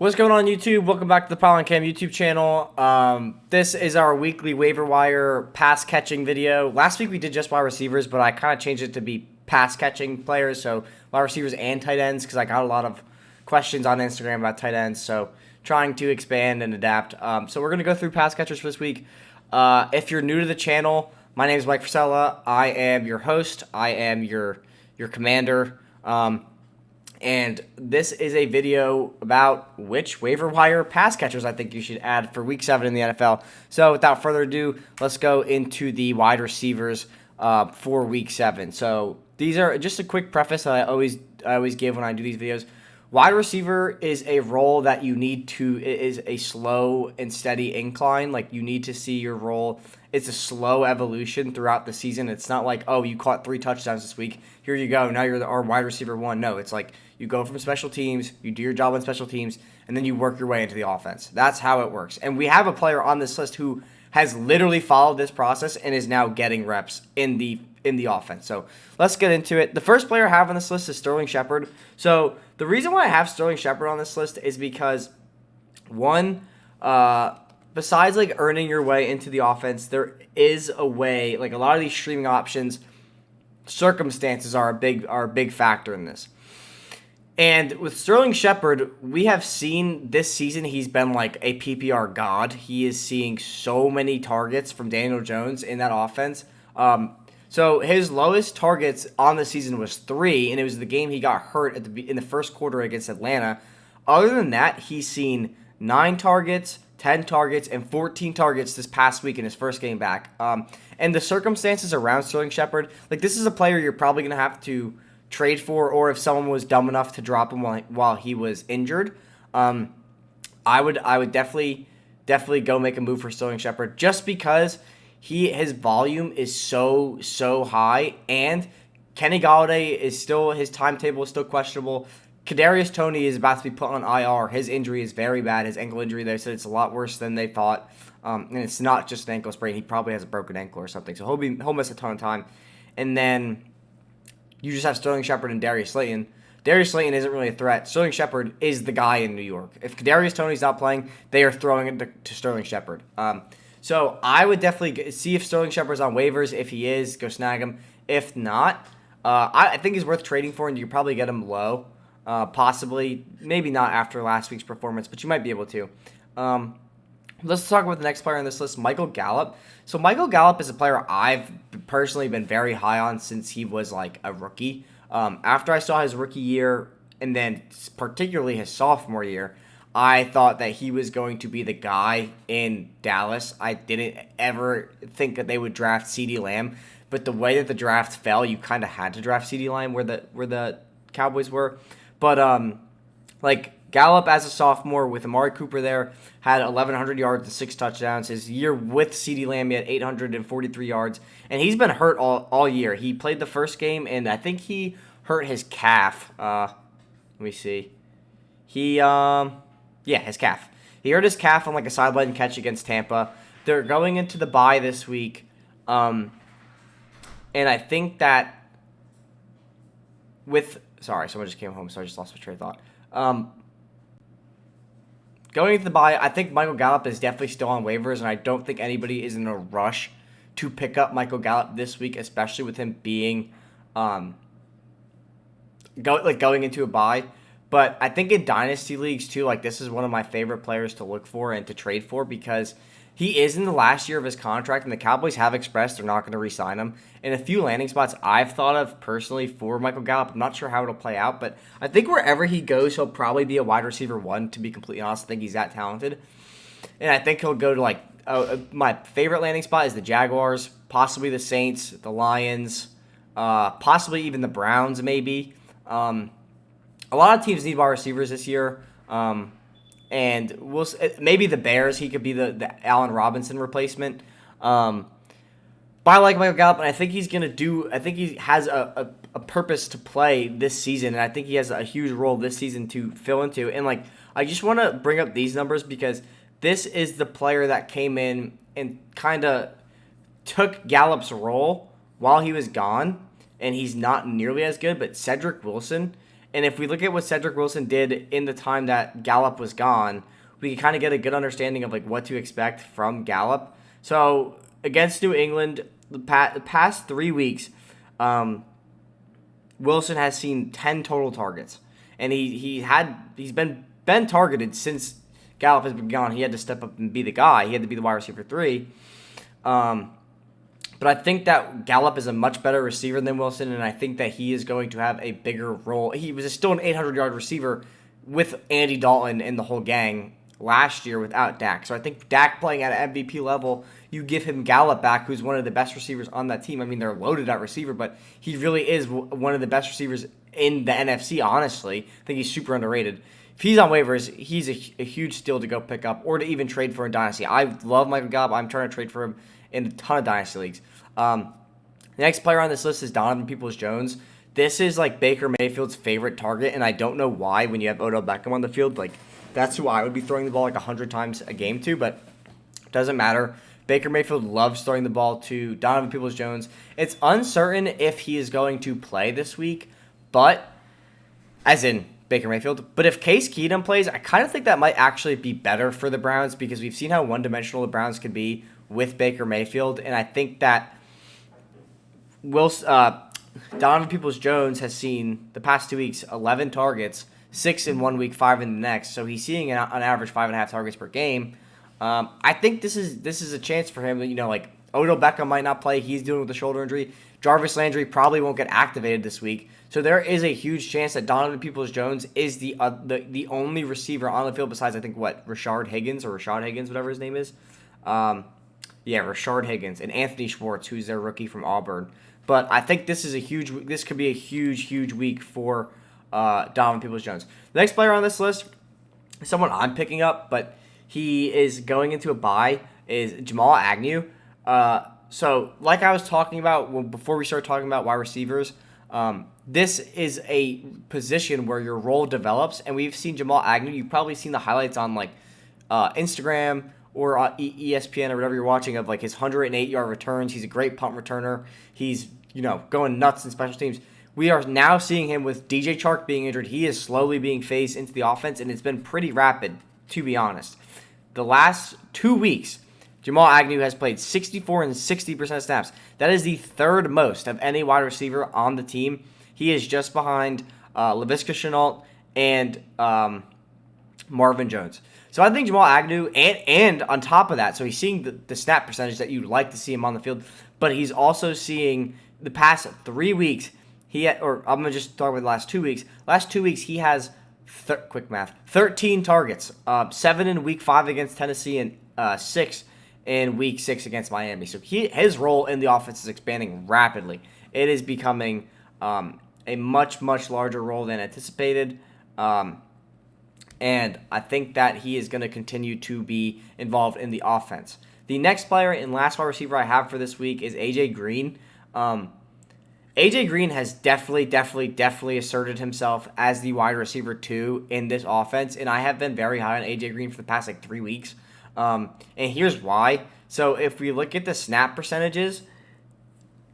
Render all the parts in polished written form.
What's going on, YouTube? Welcome back to the Pylon YouTube channel. This is our weekly waiver wire pass catching video. Last week we did just wide receivers, but I kind of changed it to be pass catching players, so wide receivers and tight ends, because I got a lot of questions on Instagram about tight ends, so trying to expand and adapt. So we're going to go through pass catchers for this week. If you're new to the channel, my name is Mike Frisella. I am your host. I am your commander. And this is a video about which waiver wire pass catchers I think you should add for Week 7 in the NFL. So without further ado, let's go into the wide receivers for Week 7. So these are just a quick preface that I always give when I do these videos. Wide receiver is a role that you need to, it is a slow and steady incline. Like, you need to see your role. It's a slow evolution throughout the season. It's not like, oh, you caught 3 touchdowns this week. Here you go. Now you're our wide receiver 1. No, it's like you go from special teams, you do your job on special teams, and then you work your way into the offense. That's how it works. And we have a player on this list who has literally followed this process and is now getting reps in the offense. So let's get into it. The first player I have on this list is Sterling Shepard. So the reason why I have Sterling Shepard on this list is because, one, besides like earning your way into the offense, there is a way. Like, a lot of these streaming options, circumstances are a big factor in this. And with Sterling Shepard, we have seen this season he's been like a PPR god. He is seeing so many targets from Daniel Jones in that offense. So his lowest targets on the season was 3, and it was the game he got hurt in the first quarter against Atlanta. Other than that, he's seen 9 targets, 10 targets, and 14 targets this past week in his first game back. And the circumstances around Sterling Shepard, like, this is a player you're probably going to have to trade for, or if someone was dumb enough to drop him while he was injured, I would definitely go make a move for Sterling Shepard, just because his volume is so high, and Kenny Galladay is still, his timetable is still questionable. Cadarius Tony is about to be put on IR. His injury is very bad. His ankle injury, they said it's a lot worse than they thought, and it's not just an ankle sprain. He probably has a broken ankle or something, so he'll miss a ton of time. And then you just have Sterling Shepard and Darius Slayton. Darius Slayton isn't really a threat. Sterling Shepard is the guy in New York. If Kadarius Tony's not playing, they are throwing it to Sterling Shepard. So I would definitely see if Sterling Shepard's on waivers. If he is, go snag him. If not, I think he's worth trading for, and you could probably get him low. Possibly. Maybe not after last week's performance, but you might be able to. Let's talk about the next player on this list, Michael Gallup. So Michael Gallup is a player I've personally been very high on since he was like a rookie. After I saw his rookie year, and then particularly his sophomore year, I thought that he was going to be the guy in Dallas. I didn't ever think that they would draft CeeDee Lamb, but the way that the draft fell, you kind of had to draft CeeDee Lamb where the Cowboys were. But like, Gallup as a sophomore with Amari Cooper there had 1,100 yards and 6 touchdowns. His year with CeeDee Lamb, he had 843 yards, and he's been hurt all year. He played the first game, and I think he hurt his calf. Let me see. His calf. He hurt his calf on like a sideline catch against Tampa. They're going into the bye this week, and I think that sorry, someone just came home, so I just lost my train of thought. Going into the bye, I think Michael Gallup is definitely still on waivers, and I don't think anybody is in a rush to pick up Michael Gallup this week, especially with him being going into a bye. But I think in dynasty leagues too, like, this is one of my favorite players to look for and to trade for, because he is in the last year of his contract, and the Cowboys have expressed they're not going to re-sign him. And a few landing spots I've thought of personally for Michael Gallup, I'm not sure how it'll play out, but I think wherever he goes, he'll probably be a wide receiver 1, to be completely honest. I think he's that talented. And I think he'll go to, like, my favorite landing spot is the Jaguars, possibly the Saints, the Lions, possibly even the Browns maybe. A lot of teams need wide receivers this year. And maybe the Bears, he could be the Allen Robinson replacement. But I like Michael Gallup, and I think he's going to do – I think he has a purpose to play this season, and I think he has a huge role this season to fill into. And, like, I just want to bring up these numbers because this is the player that came in and kind of took Gallup's role while he was gone, and he's not nearly as good, but Cedric Wilson – And if we look at what Cedric Wilson did in the time that Gallup was gone, we can kind of get a good understanding of like what to expect from Gallup. So against New England, the past 3 weeks, Wilson has seen 10 total targets, and he's been targeted since Gallup has been gone. He had to step up and be the guy. He had to be the wide receiver 3. But I think that Gallup is a much better receiver than Wilson, and I think that he is going to have a bigger role. He was still an 800-yard receiver with Andy Dalton and the whole gang last year without Dak. So I think Dak playing at an MVP level, you give him Gallup back, who's one of the best receivers on that team. I mean, they're loaded at receiver, but he really is one of the best receivers in the NFC, honestly. I think he's super underrated. If he's on waivers, he's a huge steal to go pick up or to even trade for in Dynasty. I love Michael Gallup. I'm trying to trade for him in a ton of Dynasty leagues. The next player on this list is Donovan Peoples-Jones. This is like Baker Mayfield's favorite target, and I don't know why when you have Odell Beckham on the field. Like, that's who I would be throwing the ball like 100 times a game to, but it doesn't matter. Baker Mayfield loves throwing the ball to Donovan Peoples-Jones. It's uncertain if he is going to play this week, but as in Baker Mayfield. But if Case Keenum plays, I kind of think that might actually be better for the Browns because we've seen how one-dimensional the Browns can be with Baker Mayfield, and I think that Donovan Peoples-Jones has seen the past 2 weeks 11 targets, 6 in 1 week, 5 in the next. So he's seeing on average 5.5 targets per game. I think this is a chance for him. You know, like Odell Beckham might not play; he's dealing with a shoulder injury. Jarvis Landry probably won't get activated this week. So there is a huge chance that Donovan Peoples-Jones is the only receiver on the field besides Rashard Higgins, whatever his name is. Rashard Higgins and Anthony Schwartz, who's their rookie from Auburn. But I think this could be a huge week for Donovan Peoples-Jones. The next player on this list is someone I'm picking up, but he is going into a bye, is Jamal Agnew. So like I was talking about before we started talking about wide receivers, this is a position where your role develops, and we've seen Jamal Agnew. You've probably seen the highlights on like Instagram or ESPN or whatever you're watching of like his 108-yard returns. He's a great punt returner. He's, going nuts in special teams. We are now seeing him with DJ Chark being injured. He is slowly being phased into the offense, and it's been pretty rapid, to be honest. The last 2 weeks, Jamal Agnew has played 64 and 60% of snaps. That is the third most of any wide receiver on the team. He is just behind Laviska Shenault and Marvin Jones. So I think Jamal Agnew, and on top of that, so he's seeing the snap percentage that you'd like to see him on the field, but he's also seeing the past 3 weeks, I'm going to just talk about the last 2 weeks. Last 2 weeks, he has, quick math, 13 targets, 7 in week 5 against Tennessee and 6 in week 6 against Miami. So his role in the offense is expanding rapidly. It is becoming a much larger role than anticipated. And I think that he is going to continue to be involved in the offense. The next player and last wide receiver I have for this week is A.J. Green. A.J. Green has definitely asserted himself as the wide receiver 2 in this offense, and I have been very high on A.J. Green for the past 3 weeks. And here's why. So if we look at the snap percentages,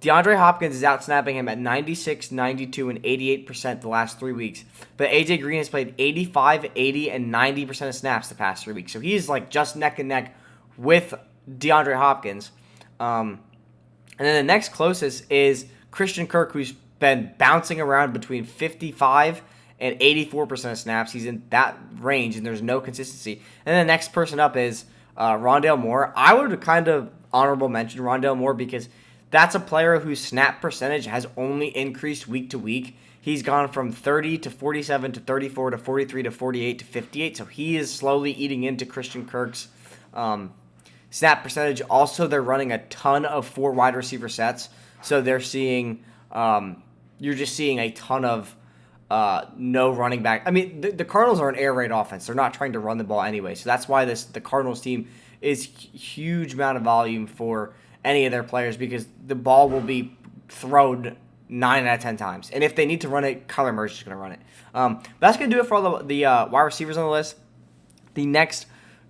DeAndre Hopkins is out-snapping him at 96, 92, and 88% the last 3 weeks. But A.J. Green has played 85, 80, and 90% of snaps the past 3 weeks. So he's like just neck and neck with DeAndre Hopkins. And then the next closest is Christian Kirk, who's been bouncing around between 55 and 84% of snaps. He's in that range, and there's no consistency. And then the next person up is Rondale Moore. I would kind of honorable mention Rondale Moore because that's a player whose snap percentage has only increased week to week. He's gone from 30 to 47 to 34 to 43 to 48 to 58. So he is slowly eating into Christian Kirk's snap percentage. Also, they're running a ton of 4 wide receiver sets. So they're seeing, you're just seeing a ton of no running back. I mean, the Cardinals are an air raid offense. They're not trying to run the ball anyway. So that's why the Cardinals team is huge amount of volume for any of their players because the ball will be thrown 9 out of 10 times. And if they need to run it, Kyler Murray's just going to run it. That's going to do it for all the wide receivers on the list. The next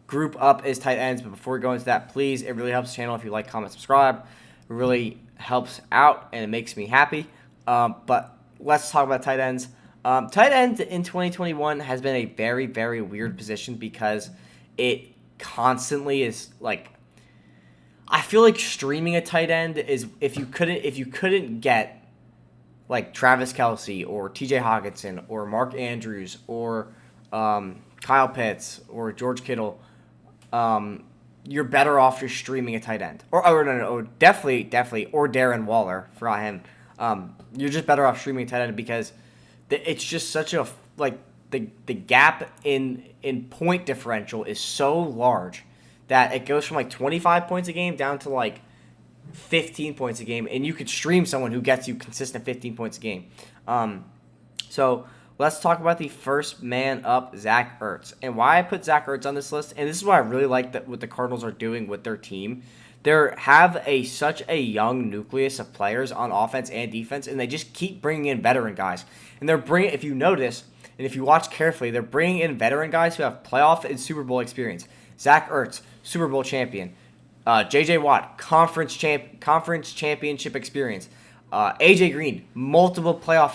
group up is tight ends. But before we go into that, please, it really helps the channel if you like, comment, subscribe. It really helps out, and it makes me happy. But let's talk about tight ends. Tight end in 2021 has been a very, very weird position because it constantly is like, I feel like streaming a tight end is if you couldn't get like Travis Kelce or T.J. Hawkinson or Mark Andrews or Kyle Pitts or George Kittle, you're better off just streaming a tight end. Or definitely, or Darren Waller, forgot him. You're just better off streaming a tight end because it's just such a, like, the gap in point differential is so large that it goes from like 25 points a game down to like 15 points a game, and you could stream someone who gets you consistent 15 points a game. So let's talk about the first man up, Zach Ertz, and why I put Zach Ertz on this list. And this is what I really like that what the Cardinals are doing with their team. They have such a young nucleus of players on offense and defense, and they just keep bringing in veteran guys. And if you notice, and if you watch carefully, they're bringing in veteran guys who have playoff and Super Bowl experience. Zach Ertz, Super Bowl champion. J.J. Watt, conference championship experience. A.J. Green, multiple playoff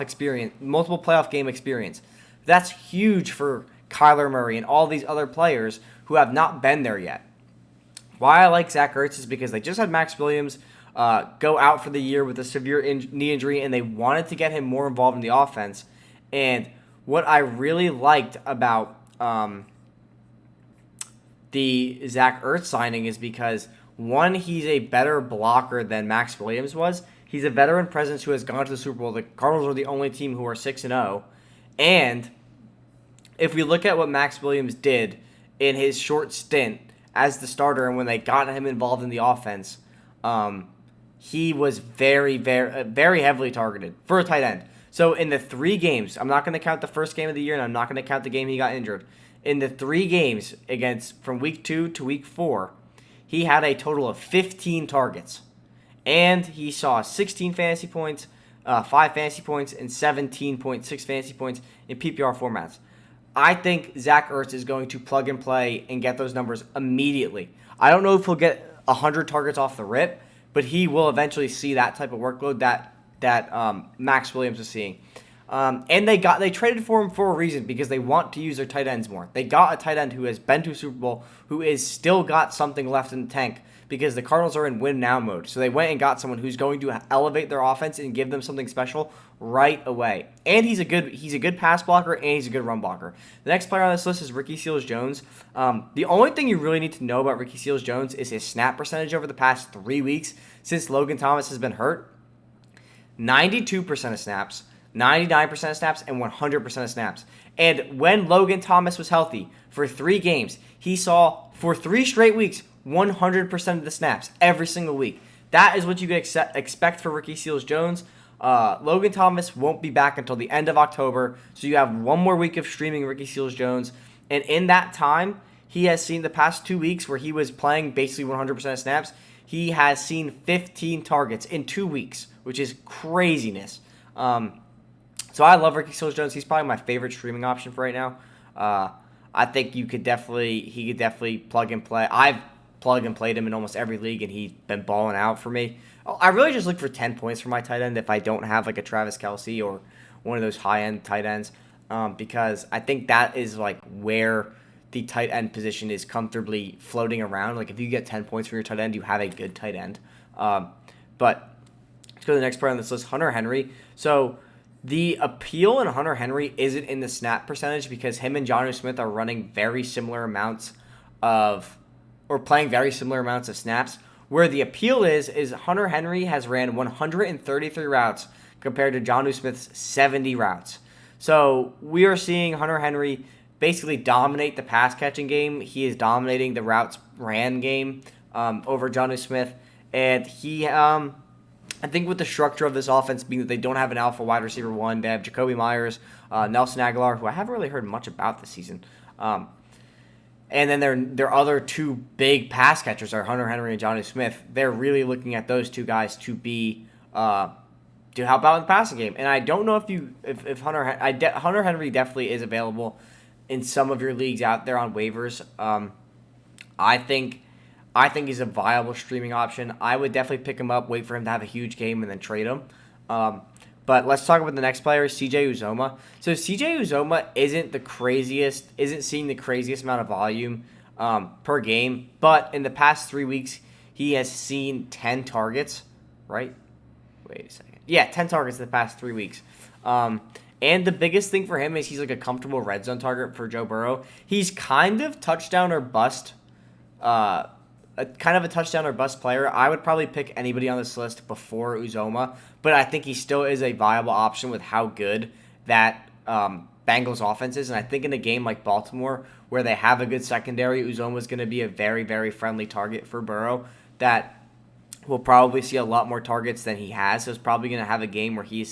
game experience. That's huge for Kyler Murray and all these other players who have not been there yet. Why I like Zach Ertz is because they just had Max Williams go out for the year with a severe knee injury, and they wanted to get him more involved in the offense. And what I really liked about the Zach Ertz signing is because, one, he's a better blocker than Max Williams was. He's a veteran presence who has gone to the Super Bowl. The Cardinals are the only team who are 6-0. And if we look at what Max Williams did in his short stint as the starter and when they got him involved in the offense, he was very, very, very heavily targeted for a tight end. So in the 3 games, I'm not going to count the first game of the year, and I'm not going to count the game he got injured. In the 3 games from week 2 to week 4, he had a total of 15 targets. And he saw 16 fantasy points, 5 fantasy points, and 17.6 fantasy points in PPR formats. I think Zach Ertz is going to plug and play and get those numbers immediately. I don't know if he'll get 100 targets off the rip, but he will eventually see that type of workload that Max Williams is seeing. And they traded for him for a reason, because they want to use their tight ends more. They got a tight end who has been to a Super Bowl, who is still got something left in the tank, because the Cardinals are in win now mode. So they went and got someone who's going to elevate their offense and give them something special right away. And he's a good pass blocker, and he's a good run blocker. The next player on this list is Ricky Seals-Jones. The only thing you really need to know about Ricky Seals-Jones is his snap percentage over the past 3 weeks since Logan Thomas has been hurt. 92% of snaps, 99% of snaps, and 100% of snaps. And when Logan Thomas was healthy for 3 games, he saw, for 3 straight weeks, 100% of the snaps every single week. That is what you could expect for Ricky Seals-Jones. Logan Thomas won't be back until the end of October, so you have 1 more week of streaming Ricky Seals-Jones. And in that time, he has seen the past 2 weeks where he was playing basically 100% of snaps. He has seen 15 targets in 2 weeks, which is craziness. So I love Ricky Seals-Jones. He's probably my favorite streaming option for right now. I think he could definitely plug and play. I've plug and played him in almost every league, and he's been balling out for me. I really just look for 10 points for my tight end if I don't have like a Travis Kelce or one of those high-end tight ends, because I think that is like where the tight end position is comfortably floating around. Like if you get 10 points for your tight end, you have a good tight end. But let's go to the next player on this list, Hunter Henry. So the appeal in Hunter Henry isn't in the snap percentage, because him and Jonnu Smith are running very similar amounts playing very similar amounts of snaps. Where the appeal is Hunter Henry has ran 133 routes compared to Jonnu Smith's 70 routes. So we are seeing Hunter Henry basically dominate the pass catching game. He is dominating the routes ran game over Jonnu Smith. And he, I think with the structure of this offense being that they don't have an alpha wide receiver 1, they have Jacoby Myers, Nelson Aguilar, who I haven't really heard much about this season. And then their other 2 big pass catchers are Hunter Henry and Jonnu Smith. They're really looking at those 2 guys to be to help out in the passing game. And I don't know if Hunter Henry definitely is available in some of your leagues out there on waivers. I think he's a viable streaming option. I would definitely pick him up, wait for him to have a huge game, and then trade him. But let's talk about the next player, CJ Uzoma. So CJ Uzoma isn't seeing the craziest amount of volume per game, but in the past 3 weeks, he has seen 10 targets, right? Wait a second. Yeah, 10 targets in the past 3 weeks. And the biggest thing for him is he's like a comfortable red zone target for Joe Burrow. He's kind of touchdown or bust, a touchdown or bust player. I would probably pick anybody on this list before Uzoma, but I think he still is a viable option with how good that Bengals offense is. And I think in a game like Baltimore, where they have a good secondary, Uzoma is going to be a very, very friendly target for Burrow that will probably see a lot more targets than he has. So it's probably going to have a game where he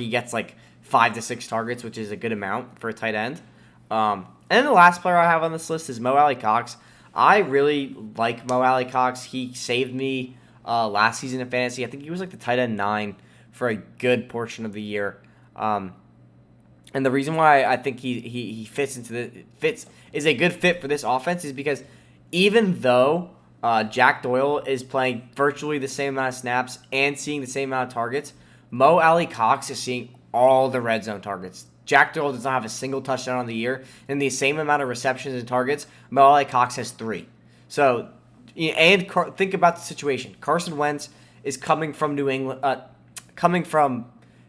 gets like 5 to 6 targets, which is a good amount for a tight end. And then the last player I have on this list is Mo Alley-Cox. I really like Mo Alley-Cox. He saved me last season in fantasy. I think he was like the tight end 9 for a good portion of the year. And the reason why I think he is a good fit for this offense is because even though Jack Doyle is playing virtually the same amount of snaps and seeing the same amount of targets, Mo Alley-Cox is seeing all the red zone targets. Jack Doyle does not have a single touchdown on the year, and the same amount of receptions and targets, Mo Alley-Cox has 3. So, and think about the situation. Carson Wentz is coming from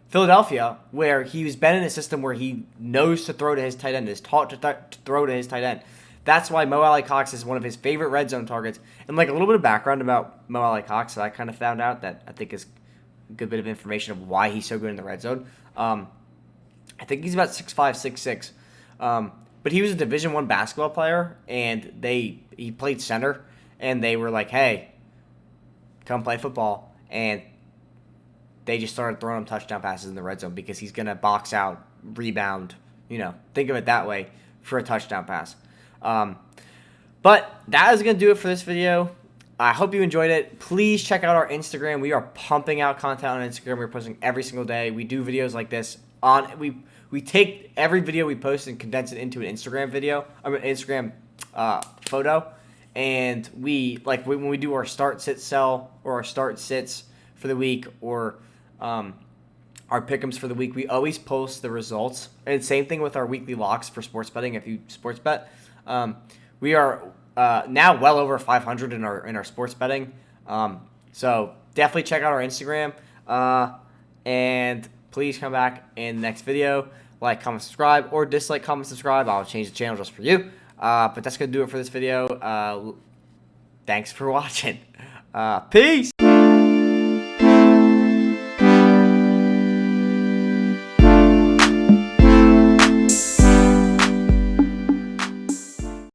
Philadelphia, where he's been in a system where he knows to throw to his tight end, is taught to throw to his tight end. That's why Mo Alley-Cox is one of his favorite red zone targets. And like a little bit of background about Mo Alley-Cox that I kind of found out that I think is a good bit of information of why he's so good in the red zone. I think he's about 6'5", 6'6". But he was a Division I basketball player, and he played center, and they were like, hey, come play football. And they just started throwing him touchdown passes in the red zone because he's going to box out, rebound, think of it that way for a touchdown pass. But that is going to do it for this video. I hope you enjoyed it. Please check out our Instagram. We are pumping out content on Instagram. We're posting every single day. We do videos like this we take every video we post and condense it into an Instagram video, Instagram photo, and when we do our start sit sell or our start sits for the week or our pick'ems for the week, we always post the results. And same thing with our weekly locks for sports betting. If you sports bet, we are now well over 500 in our sports betting. So definitely check out our Instagram and please come back in the next video. Like, comment, subscribe, or dislike, comment, subscribe. I'll change the channel just for you. But that's going to do it for this video. Thanks for watching. Peace!